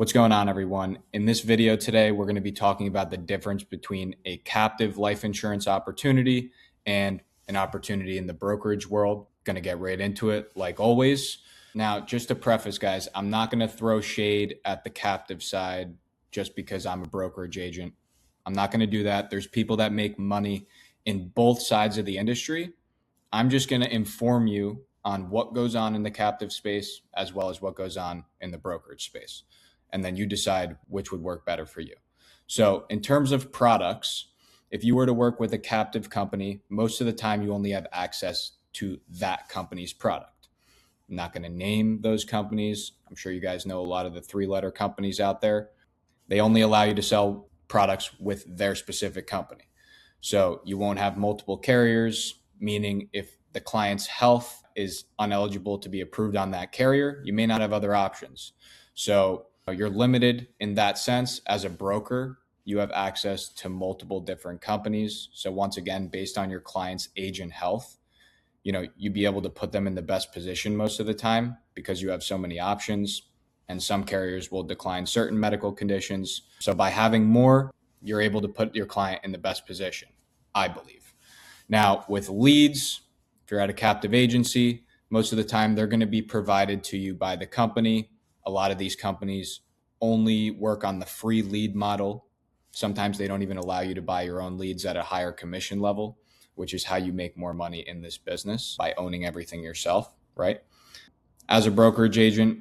What's going on, everyone? In this video today, we're going to be talking about the difference between a captive life insurance opportunity and an opportunity in the brokerage world. Going to get right into it, like always. Now, just to preface, guys, I'm not going to throw shade at the captive side just because I'm a brokerage agent. I'm not going to do that. There's people that make money in both sides of the industry. I'm just going to inform you on what goes on in the captive space as well as what goes on in the brokerage space. And then you decide which would work better for you. So in terms of products, if you were to work with a captive company, most of the time you only have access to that company's product. I'm not going to name those companies. I'm sure you guys know a lot of the three-letter companies out there. They only allow you to sell products with their specific company. So you won't have multiple carriers, meaning if the client's health is ineligible to be approved on that carrier, you may not have other options. So you're limited in that sense. As a broker, you have access to multiple different companies. So once again, based on your client's age and health, you'd be able to put them in the best position most of the time because you have so many options, and some carriers will decline certain medical conditions. So by having more, you're able to put your client in the best position, I believe. Now, with leads, if you're at a captive agency, most of the time they're going to be provided to you by the company. A lot of these companies only work on the free lead model. Sometimes they don't even allow you to buy your own leads at a higher commission level, which is how you make more money in this business, by owning everything yourself, right? As a brokerage agent,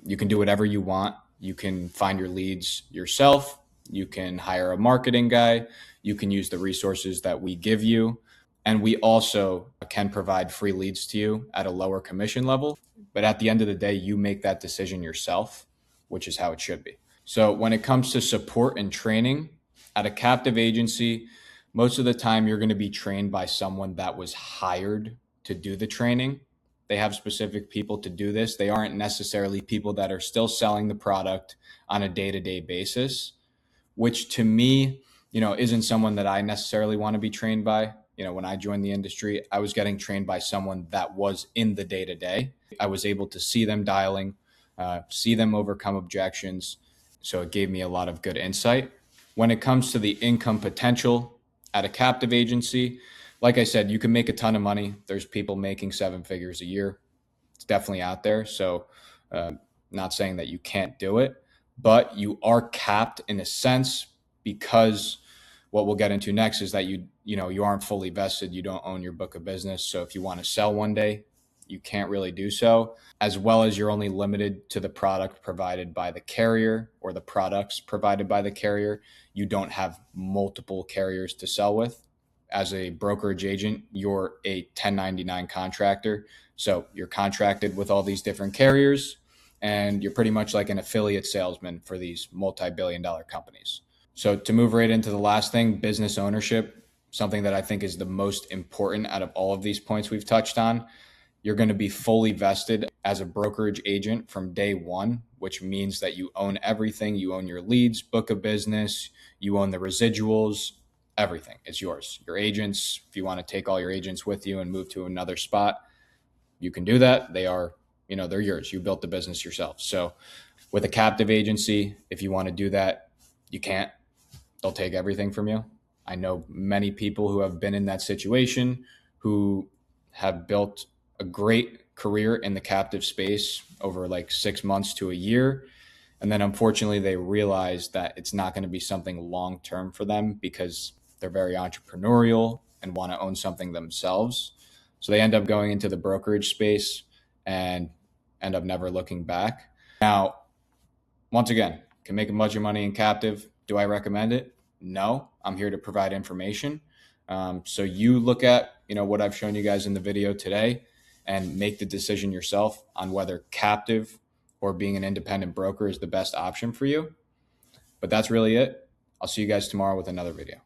you can do whatever you want. You can find your leads yourself. You can hire a marketing guy. You can use the resources that we give you. And we also can provide free leads to you at a lower commission level. But at the end of the day, you make that decision yourself, which is how it should be. So when it comes to support and training at a captive agency, most of the time you're going to be trained by someone that was hired to do the training. They have specific people to do this. They aren't necessarily people that are still selling the product on a day-to-day basis, which to me, isn't someone that I necessarily want to be trained by. When I joined the industry, I was getting trained by someone that was in the day-to-day. I was able to see them dialing, see them overcome objections. So it gave me a lot of good insight. When it comes to the income potential at a captive agency, like I said, you can make a ton of money. There's people making 7 figures a year. It's definitely out there. So not saying that you can't do it, but you are capped in a sense, because what we'll get into next is that you aren't fully vested. You don't own your book of business. So if you want to sell one day, you can't really do so, as well as you're only limited to the product provided by the carrier or the products provided by the carrier. You don't have multiple carriers to sell with. As a brokerage agent, you're a 1099 contractor. So you're contracted with all these different carriers, and you're pretty much like an affiliate salesman for these multi-billion-dollar companies. So to move right into the last thing, business ownership, something that I think is the most important out of all of these points we've touched on. You're going to be fully vested as a brokerage agent from day one, which means that you own everything. You own your leads, book of business, you own the residuals, everything. It's yours. Your agents, if you want to take all your agents with you and move to another spot, you can do that. They are, they're yours. You built the business yourself. So with a captive agency, if you want to do that, you can't. They'll take everything from you. I know many people who have been in that situation who have built a great career in the captive space over like 6 months to a year. And then unfortunately, they realize that it's not going to be something long-term for them because they're very entrepreneurial and want to own something themselves. So they end up going into the brokerage space and end up never looking back. Now, once again, can make a bunch of money in captive. Do I recommend it? No, I'm here to provide information. So you look at, what I've shown you guys in the video today and make the decision yourself on whether captive or being an independent broker is the best option for you. But that's really it. I'll see you guys tomorrow with another video.